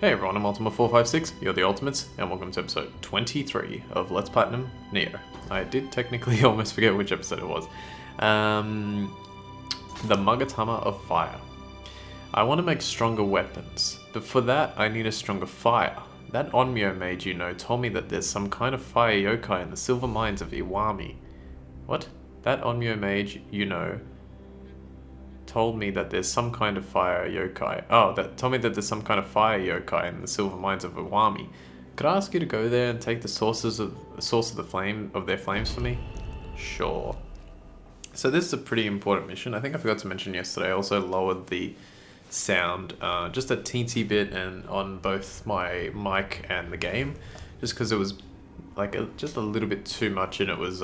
Hey everyone, I'm Ultima456, you're the Ultimates, and welcome to episode 23 of Let's Platinum Nioh. I did technically almost forget which episode it was. The Magatama of Fire. I want to make stronger weapons, but for that I need a stronger fire. That Onmyo mage you know told me that there's some kind of fire yokai in the silver mines of Iwami. What? That Onmyo mage you know told me that there's some kind of fire yokai. Oh, that told me that there's some kind of fire yokai in the silver mines of Iwami. Could I ask you to go there and take the source of their flames for me? Sure. So this is a pretty important mission. I think I forgot to mention yesterday. I also lowered the sound just a teensy bit and on both my mic and the game, just because it was like just a little bit too much and it was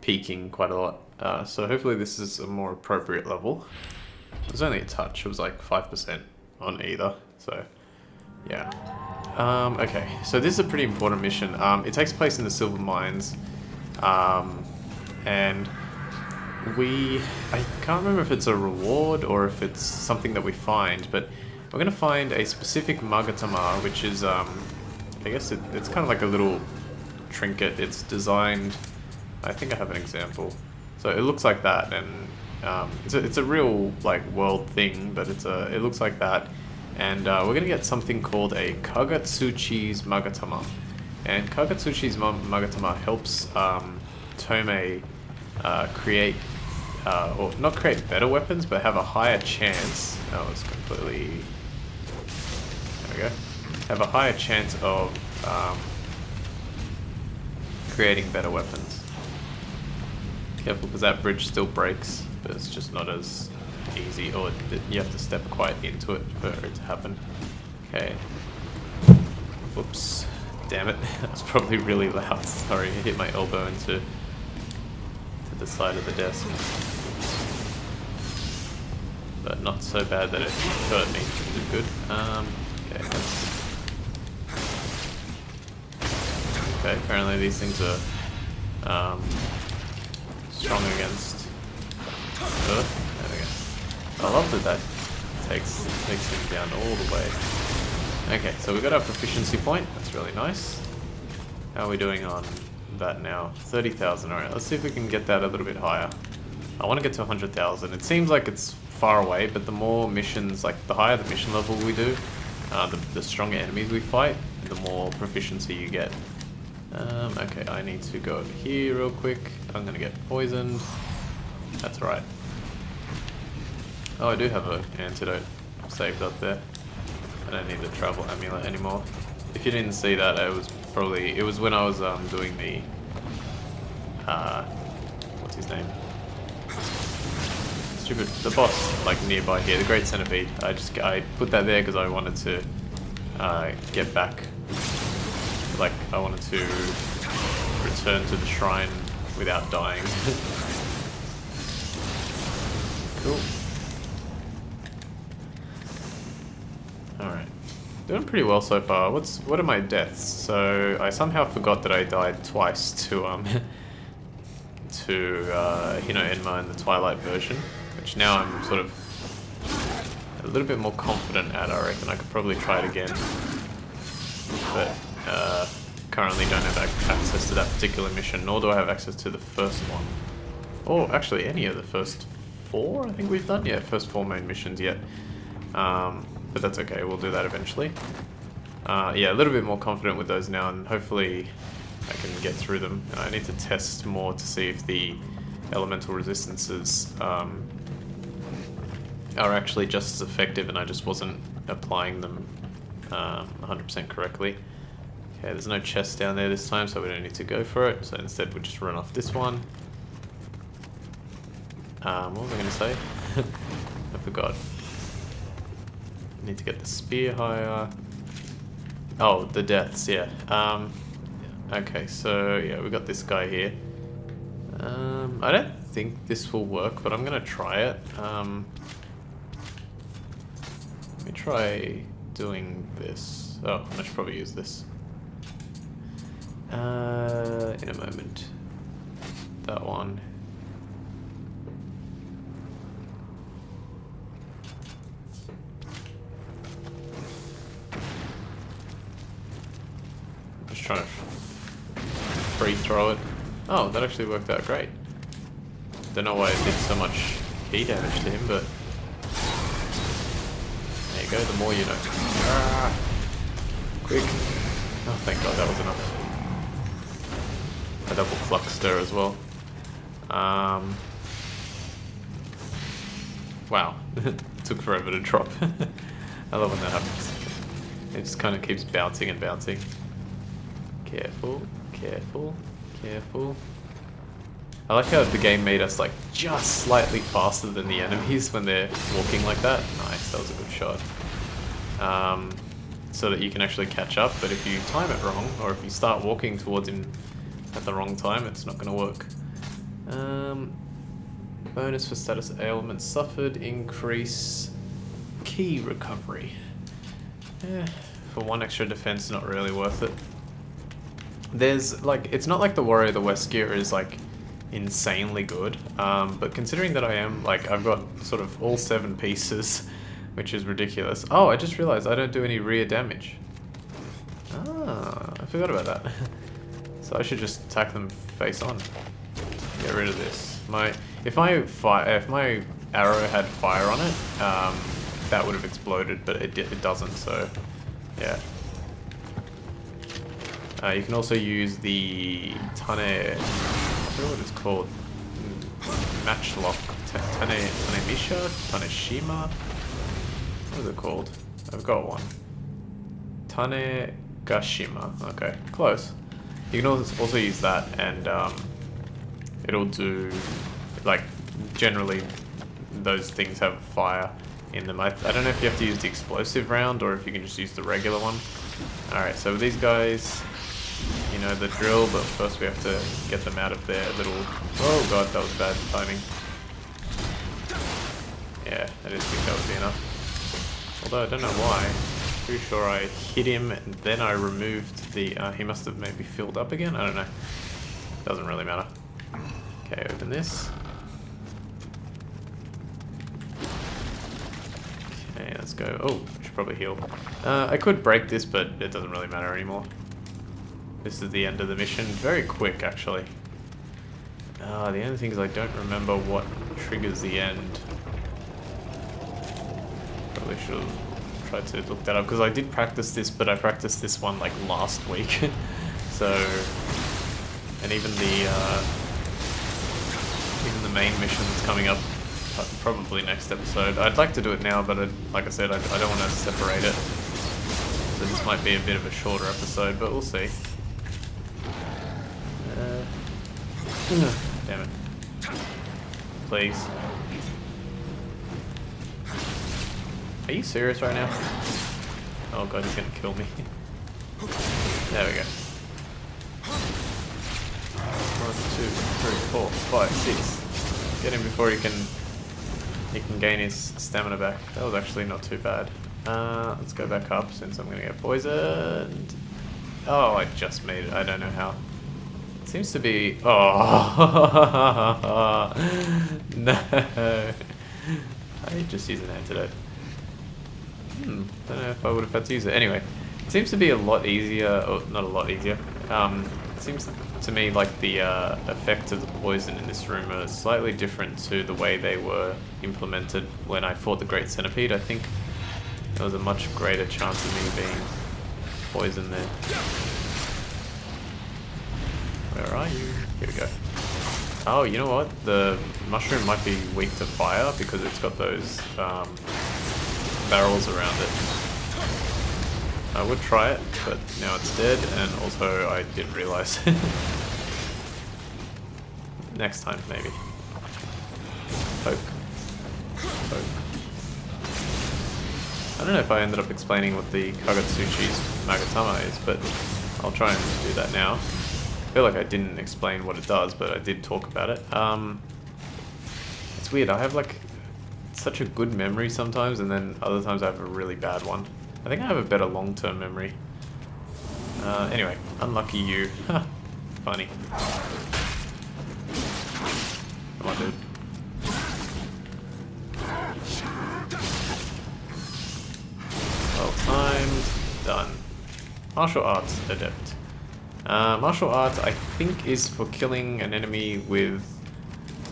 peaking quite a lot. So hopefully this is a more appropriate level. It was only a touch, it was like 5% on either, so yeah. Okay, so this is a pretty important mission. It takes place in the silver mines, and I can't remember if it's a reward or if it's something that we find, but we're going to find a specific Magatama, which is, I guess it's kind of like a little trinket. It's designed, I think I have an example. So it looks like that, and it's a real like world thing, but it looks like that, and we're gonna get something called a Kagatsuchi's Magatama, and Kagatsuchi's Magatama helps Tome create, or not create better weapons, but have a higher chance. Oh, it's completely. There we go. Have a higher chance of creating better weapons. Careful, because that bridge still breaks, but it's just not as easy, or you have to step quite into it for it to happen. Okay. Whoops. Damn it. That's probably really loud. Sorry, I hit my elbow into the side of the desk. But not so bad that it hurt me, which is good. Okay. Okay, apparently these things are strong against Earth. There we go. I love that takes him down all the way. Okay, so we got our proficiency point. That's really nice. How are we doing on that now? 30,000. Alright, let's see if we can get that a little bit higher. I want to get to 100,000. It seems like it's far away, but the more missions, like the higher the mission level we do, the stronger enemies we fight, the more proficiency you get. Okay, I need to go over here real quick. I'm gonna get poisoned. That's right. Oh, I do have an antidote saved up there. I don't need the travel amulet anymore. If you didn't see that, it was when I was doing the what's his name? The boss, like nearby here, the Great Centipede. I put that there because I wanted to get back. Like, I wanted to return to the shrine without dying. Cool. Alright. Doing pretty well so far. What are my deaths? So, I somehow forgot that I died twice to Enma in the Twilight version, which now I'm sort of a little bit more confident at. I reckon I could probably try it again. But currently don't have access to that particular mission, nor do I have access to the first one. Or actually any of the first 4 I think we've done? Yeah, first 4 main missions yet. But that's okay, we'll do that eventually. Yeah, a little bit more confident with those now, and hopefully I can get through them. I need to test more to see if the elemental resistances are actually just as effective and I just wasn't applying them 100% correctly. Okay, there's no chest down there this time, so we don't need to go for it. So instead we'll just run off this one. What was I going to say? I forgot. Need to get the spear higher. Oh, the deaths, yeah. Okay, so yeah, we got this guy here. I don't think this will work, but I'm going to try it. Let me try doing this. Oh, I should probably use this. In a moment. That one. trying to free throw it. Oh, that actually worked out great. Don't know why it did so much key damage to him, but there you go, the more you know. Ah, quick. Oh, thank God, that was enough. A double flux stir as well. Wow, took forever to drop. I love when that happens. It just kind of keeps bouncing and bouncing. Careful, careful, careful. I like how the game made us like just slightly faster than the enemies when they're walking like that. Nice, that was a good shot. So that you can actually catch up, but if you time it wrong, or if you start walking towards him at the wrong time, it's not going to work. Bonus for status ailment suffered, increase key recovery. For one extra defense, not really worth it. There's like, it's not like the Warrior of the West gear is like insanely good, but considering that I am like, I've got sort of all 7 pieces, which is ridiculous. Oh, I just realized I don't do any rear damage. Ah, I forgot about that. So I should just attack them face on. Get rid of this. If my arrow had fire on it, that would have exploded, but it doesn't. So yeah. You can also use the Tane. I forget what it's called. Matchlock. Tanemisha? Taneshima? What is it called? I've got one. Tanegashima. Okay, close. You can also use that, and it'll do, like, generally those things have fire in them. I don't know if you have to use the explosive round or if you can just use the regular one. Alright, so these guys, you know the drill, but first we have to get them out of their little... Oh god, that was bad timing. Yeah, I didn't think that would be enough. Although I don't know why. Pretty sure I hit him and then I removed the... he must have maybe filled up again? I don't know. Doesn't really matter. Okay, open this. Okay, let's go. Oh, I should probably heal. I could break this, but it doesn't really matter anymore. This is the end of the mission. Very quick, actually. The only thing is I don't remember what triggers the end. Probably should have tried to look that up, because I did practice this, but I practiced this one like last week. So, and even the main mission that's coming up probably next episode. I'd like to do it now, but like I said, I don't want to separate it. So this might be a bit of a shorter episode, but we'll see. Damn it. Please. Are you serious right now? Oh god, he's gonna kill me. There we go. 1, 2, 3, 4, 5, 6. Get him before he can gain his stamina back. That was actually not too bad. Let's go back up since I'm gonna get poisoned. Oh, I just made it. I don't know how. It seems to be... Oh, no. I just used an antidote. Don't know if I would have had to use it. Anyway, it seems to be a lot easier, or not a lot easier. It seems to me like the effect of the poison in this room are slightly different to the way they were implemented when I fought the Great Centipede. I think there was a much greater chance of me being poisoned there. Where are you? Here we go. Oh, you know what? The mushroom might be weak to fire because it's got those barrels around it. I would try it, but now it's dead, and also I didn't realize. Next time, maybe. Poke. Poke. I don't know if I ended up explaining what the Kagatsuchi's Magatama is, but I'll try and do that now. I feel like I didn't explain what it does, but I did talk about it. It's weird, I have like such a good memory sometimes, and then other times I have a really bad one. I think I have a better long-term memory. Anyway, unlucky you. Funny. Come on, dude. Well timed. Done. Martial arts adept. Martial arts, I think, is for killing an enemy with,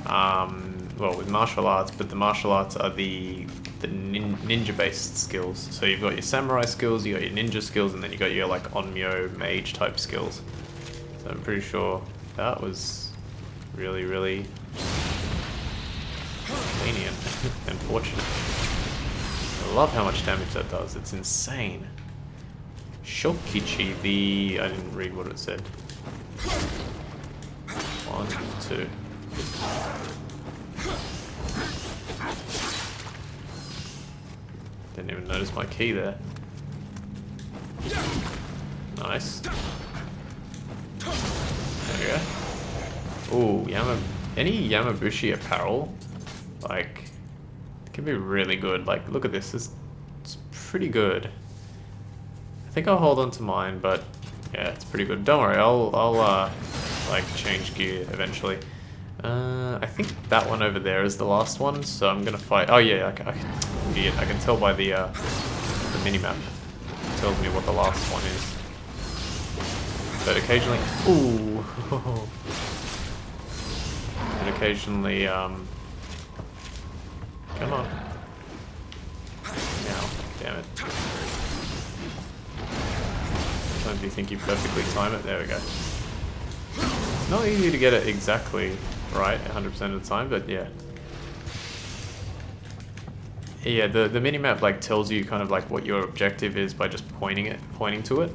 well, with martial arts, but the martial arts are the ninja-based skills. So you've got your samurai skills, you got your ninja skills, and then you got your like onmyo mage type skills. So I'm pretty sure that was really, really lenient and fortunate. I love how much damage that does. It's insane. Shokichi, I didn't read what it said. 1, 2. Didn't even notice my key there. Nice. There we go. Ooh, any Yamabushi apparel, like, it can be really good. Like, look at this. It's pretty good. I think I'll hold on to mine, but yeah, it's pretty good. Don't worry, I'll like change gear eventually. I think that one over there is the last one, so I'm gonna fight. Oh yeah, I can tell by the minimap. It tells me what the last one is. But occasionally, ooh, and occasionally, come on, now, damn it. Sometimes you think you perfectly time it. There we go. It's not easy to get it exactly right 100% of the time, but yeah. Yeah, the minimap like tells you kind of like what your objective is by just pointing to it.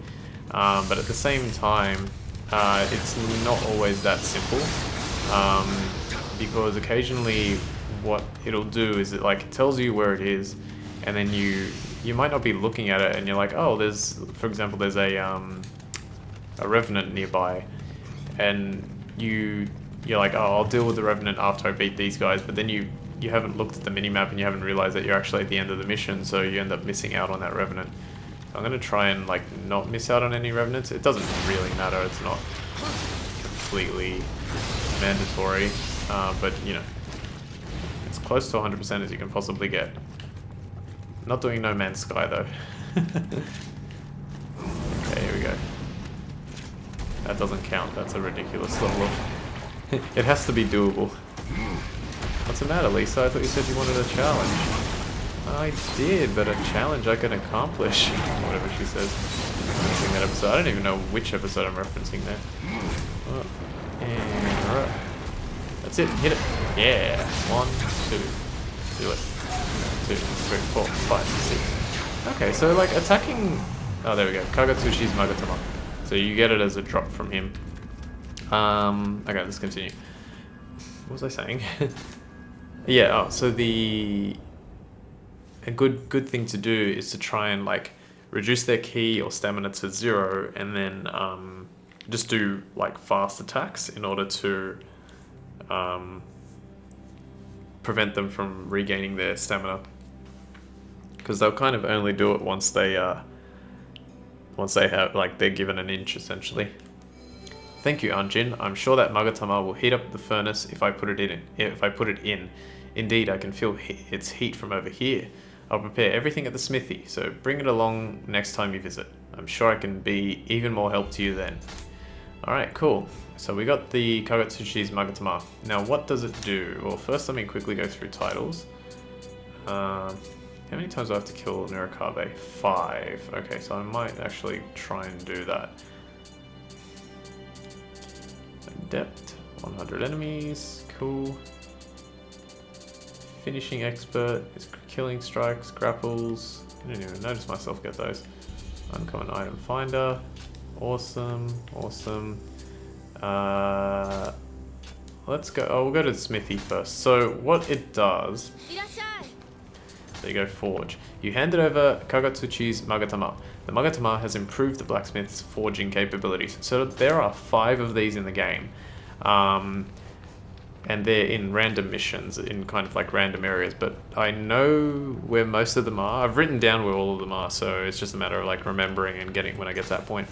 But at the same time, it's not always that simple. Because occasionally what it'll do is it tells you where it is, and then you might not be looking at it, and you're like, oh, for example, there's a revenant nearby, and you're like, oh, I'll deal with the revenant after I beat these guys, but then you haven't looked at the minimap and you haven't realized that you're actually at the end of the mission, so you end up missing out on that revenant. I'm gonna try and like not miss out on any revenants. It doesn't really matter, it's not completely mandatory, but you know, it's close to 100% as you can possibly get. Not doing No Man's Sky though. Okay, here we go. That doesn't count, that's a ridiculous level of... It has to be doable. What's the matter, Lisa? I thought you said you wanted a challenge. I did, but a challenge I can accomplish. Whatever she says. Referencing that episode. I don't even know which episode I'm referencing there. Oh, and right. That's it, hit it. Yeah. 1, 2. Do it. 2, 3, 4, 5, 6. Okay, so like attacking... Oh, there we go. Kagatsushi's Magatama. So you get it as a drop from him. Okay, let's continue. What was I saying? Yeah, oh, so a good thing to do is to try and like reduce their ki or stamina to 0, and then just do like fast attacks in order to prevent them from regaining their stamina, because they'll kind of only do it once they have like they're given an inch essentially. Thank you, Anjin. I'm sure that Magatama will heat up the furnace if I put it in. Indeed, I can feel its heat from over here. I'll prepare everything at the smithy, so bring it along next time you visit. I'm sure I can be even more help to you then. Alright, cool. So we got the Kagatsushi's Magatama. Now what does it do? Well, first let me quickly go through titles. How many times do I have to kill Nurikabe? 5. Okay, so I might actually try and do that. Adept, 100 enemies, cool. Finishing expert is killing strikes, grapples. I didn't even notice myself get those. Uncommon item finder, awesome, awesome. Let's go. Oh, we'll go to the smithy first. So what it does. There you go, forge. You handed over Kagatsuchi's Magatama. The Magatama has improved the blacksmith's forging capabilities. So there are 5 of these in the game. And they're in random missions, in kind of like random areas, but I know where most of them are. I've written down where all of them are, so it's just a matter of like remembering and getting when I get to that point.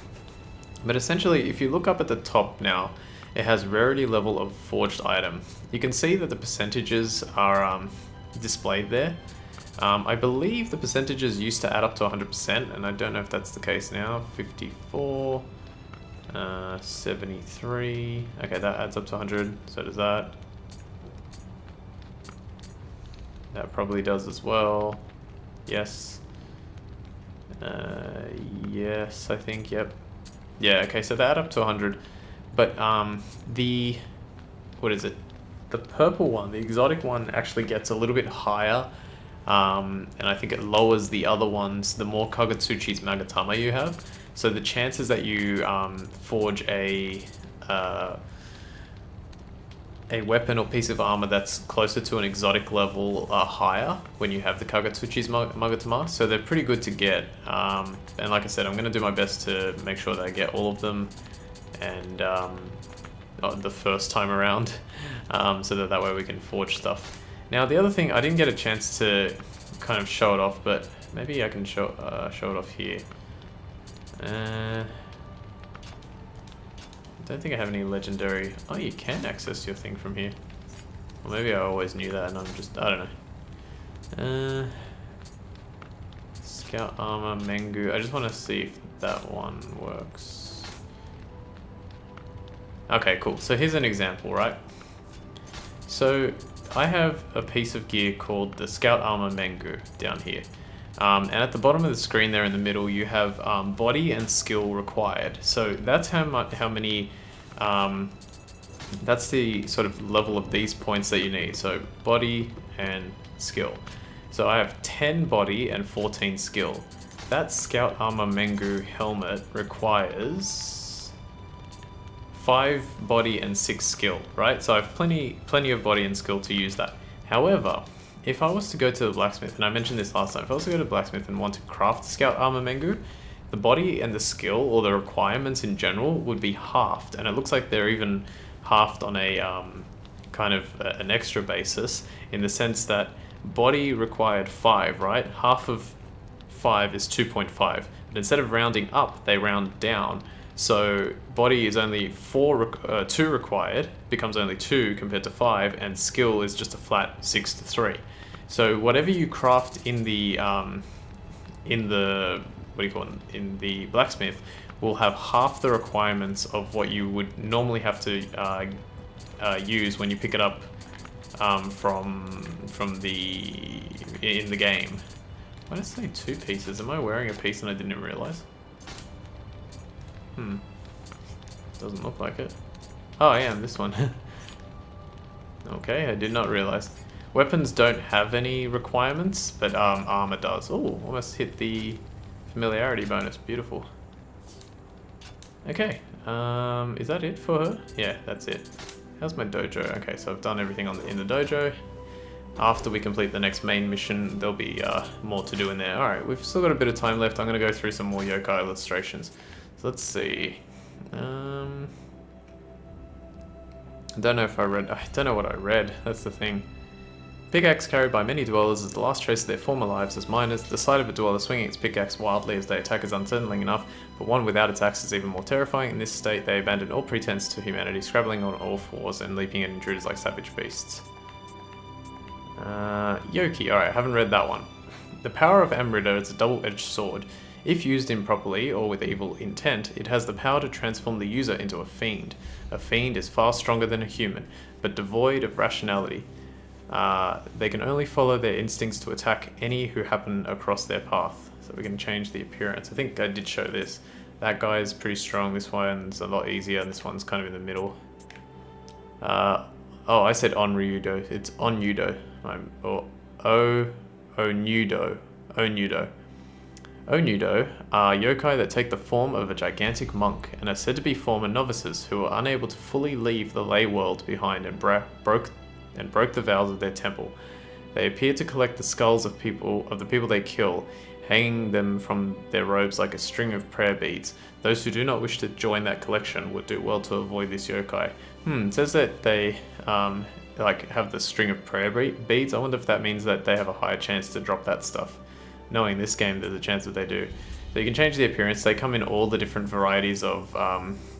But essentially, if you look up at the top now, it has rarity level of forged item. You can see that the percentages are displayed there. I believe the percentages used to add up to 100%, and I don't know if that's the case now. 54, 73. Okay, that adds up to 100. So does that. That probably does as well. Yes. Yes, I think, yep. Yeah, okay, so that add up to 100. But what is it? The purple one, the exotic one, actually gets a little bit higher. And I think it lowers the other ones the more Kagatsuchi's Magatama you have. So the chances that you forge a weapon or piece of armor that's closer to an exotic level are higher when you have the Kagatsuchi's Magatama, so they're pretty good to get. And like I said, I'm going to do my best to make sure that I get all of them, and the first time around, so that way we can forge stuff. Now the other thing, I didn't get a chance to kind of show it off, but maybe I can show it off here. I don't think I have any legendary... Oh, you can access your thing from here. Well, maybe I always knew that and I'm just... I don't know. Scout Armor, Mengu. I just want to see if that one works. Okay, cool. So here's an example, right? So I have a piece of gear called the Scout Armor Mengu down here. And at the bottom of the screen there in the middle, you have body and skill required. So that's how many, that's the sort of level of these points that you need. So body and skill. So I have 10 body and 14 skill. That Scout Armor Mengu helmet requires 5 body and 6 skill, right? So I have plenty of body and skill to use that. However, if I was to go to the blacksmith, and I mentioned this last time, if I was to go to the blacksmith and want to craft the Scout Armor Mengu, the body and the skill, or the requirements in general, would be halved. And it looks like they're even halved on a kind of an extra basis, in the sense that body required 5, right? Half of 5 is 2.5. But instead of rounding up, they round down. So body is only 2 required, becomes only 2 compared to 5, and skill is just a flat 6 to 3. So whatever you craft in the in the blacksmith will have half the requirements of what you would normally have to use when you pick it up from in the game. Why did I say 2 pieces? Am I wearing a piece and I didn't realize? Doesn't look like it. Oh, I am, this one. Okay, I did not realize. Weapons don't have any requirements, but armor does. Oh, almost hit the familiarity bonus. Beautiful. Okay, is that it for her? Yeah, that's it. How's my dojo? Okay, so I've done everything in the dojo. After we complete the next main mission, there'll be more to do in there. Alright, we've still got a bit of time left. I'm going to go through some more yokai illustrations. So let's see. I don't know what I read. That's the thing. Pickaxe carried by many dwellers is the last trace of their former lives as miners. The sight of a dweller swinging its pickaxe wildly as they attack is unsettling enough, but one without its axe is even more terrifying. In this state, they abandon all pretense to humanity, scrabbling on all fours and leaping at intruders like savage beasts. Yokai. Alright, I haven't read that one. The power of Amrita is a double-edged sword. If used improperly or with evil intent, it has the power to transform the user into a fiend. A fiend is far stronger than a human, but devoid of rationality. They can only follow their instincts to attack any who happen across their path. So we can change the appearance. I think I did show this. That guy is pretty strong. This one's a lot easier, and this one's kind of in the middle. Oh, I said on Ryudo. It's on Yudo. Onudo. Onudo are yokai that take the form of a gigantic monk and are said to be former novices who are unable to fully leave the lay world behind and broke the vows of their temple. They appear to collect the skulls of the people they kill, hanging them from their robes like a string of prayer beads. Those who do not wish to join that collection would do well to avoid this yokai. It says that they have the string of prayer beads. I wonder if that means that they have a higher chance to drop that stuff. Knowing this game, there's a chance that they do. So you can change the appearance. They come in all the different varieties of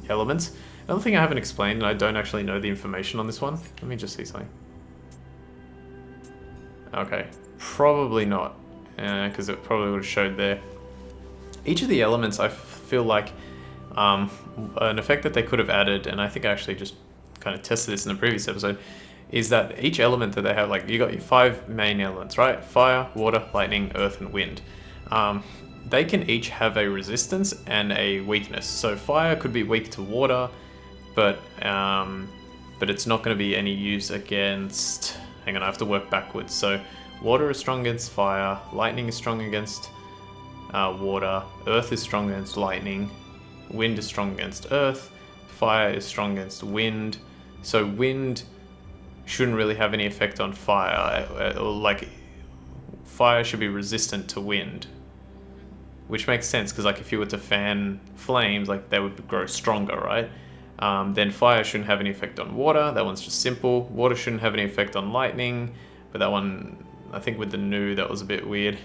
elements. Another thing I haven't explained, and I don't actually know the information on this one. Let me just see something. Okay, probably not, because it probably would have showed there. Each of the elements, I feel like, An effect that they could have added, and I think I actually just kind of tested this in the previous episode, is that each element that they have, like you got your 5 main elements, right? Fire, water, lightning, earth, and wind. They can each have a resistance and a weakness. So fire could be weak to water, but it's not going to be any use against... Hang on, I have to work backwards. So water is strong against fire, lightning is strong against water, earth is strong against lightning, wind is strong against earth, fire is strong against wind. So wind shouldn't really have any effect on fire, or like fire should be resistant to wind, which makes sense because like if you were to fan flames, like they would grow stronger, right? Then fire shouldn't have any effect on water. That one's just simple. Water shouldn't have any effect on lightning, but that one, I think with the new, that was a bit weird.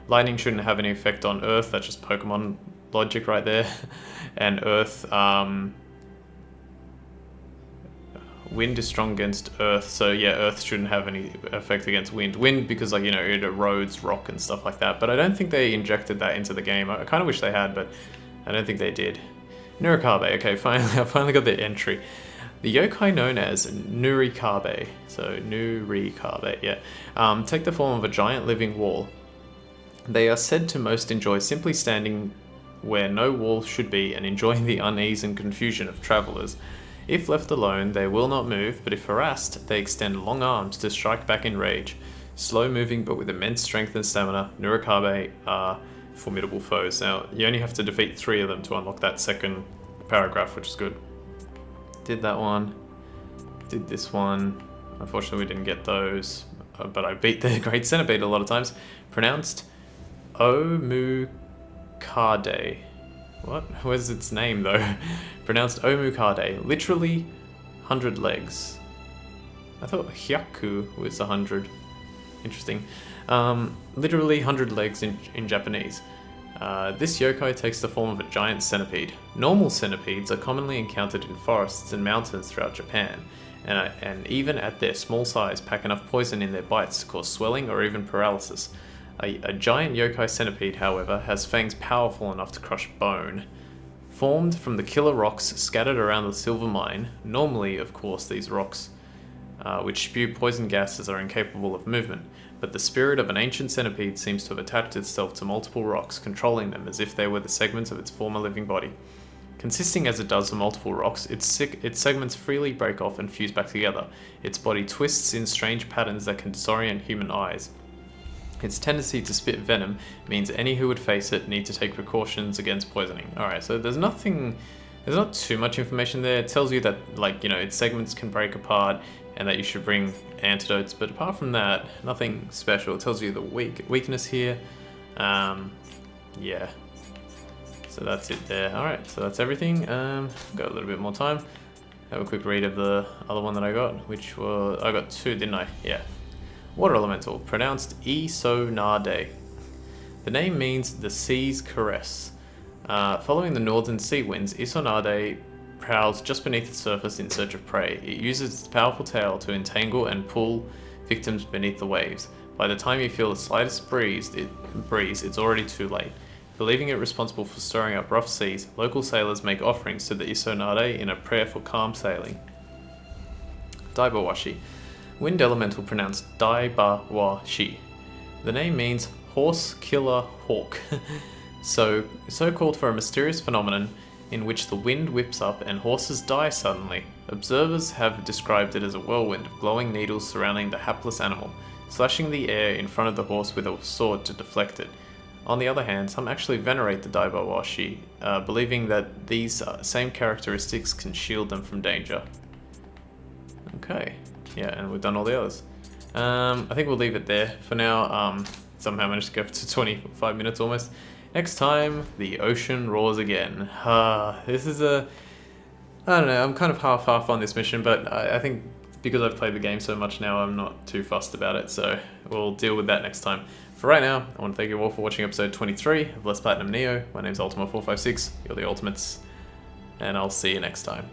Lightning shouldn't have any effect on earth. That's just Pokemon logic right there. And earth, wind is strong against earth, so yeah, earth shouldn't have any effect against wind. Wind because, like, you know, it erodes rock and stuff like that, but I don't think they injected that into the game. I kind of wish they had, but I don't think they did. Nurikabe, okay, I finally got the entry. The yokai known as Nurikabe, so Nurikabe, yeah, take the form of a giant living wall. They are said to most enjoy simply standing where no wall should be and enjoying the unease and confusion of travelers. If left alone, they will not move, but if harassed, they extend long arms to strike back in rage. Slow moving, but with immense strength and stamina, Nurikabe are formidable foes. Now, you only have to defeat 3 of them to unlock that second paragraph, which is good. Did that one. Did this one. Unfortunately, we didn't get those, but I beat the Great Centipede a lot of times. Pronounced Omukade. What? Where's its name, though? Pronounced Omukade. Literally 100 legs. I thought Hyaku was 100. Interesting. Literally 100 legs in Japanese. This yokai takes the form of a giant centipede. Normal centipedes are commonly encountered in forests and mountains throughout Japan, and even at their small size pack enough poison in their bites to cause swelling or even paralysis. A giant yokai centipede, however, has fangs powerful enough to crush bone. Formed from the killer rocks scattered around the silver mine, normally, of course, these rocks, which spew poison gases, are incapable of movement, but the spirit of an ancient centipede seems to have attached itself to multiple rocks, controlling them as if they were the segments of its former living body. Consisting as it does of multiple rocks, its segments freely break off and fuse back together. Its body twists in strange patterns that can disorient human eyes. Its tendency to spit venom means any who would face it need to take precautions against poisoning. Alright, so there's not too much information there. It tells you that, like, you know, its segments can break apart and that you should bring antidotes, but apart from that, nothing special. It tells you the weakness here. Yeah. So that's it there. Alright, so that's everything. Got a little bit more time. Have a quick read of the other one that I got, which was... I got 2, didn't I? Yeah. Water Elemental, pronounced Isonade. The name means the sea's caress. Following the northern sea winds, Isonade prowls just beneath the surface in search of prey. It uses its powerful tail to entangle and pull victims beneath the waves. By the time you feel the slightest breeze, it's already too late. Believing it responsible for stirring up rough seas, local sailors make offerings to the Isonade in a prayer for calm sailing. Daibawashi. Wind Elemental, pronounced Daibawashi. The name means horse killer hawk. so called for a mysterious phenomenon in which the wind whips up and horses die suddenly. Observers have described it as a whirlwind of glowing needles surrounding the hapless animal, slashing the air in front of the horse with a sword to deflect it. On the other hand, some actually venerate the Daibawashi, believing that these same characteristics can shield them from danger. Okay. Yeah, and we've done all the others. I think we'll leave it there for now. Somehow managed to go up to 25 minutes almost. Next time, the ocean roars again. This is I don't know, I'm kind of half-half on this mission, but I think because I've played the game so much now, I'm not too fussed about it, so we'll deal with that next time. For right now, I want to thank you all for watching episode 23 of Let's Platinum Nioh. My name's Ultima456, you're the Ultimates, and I'll see you next time.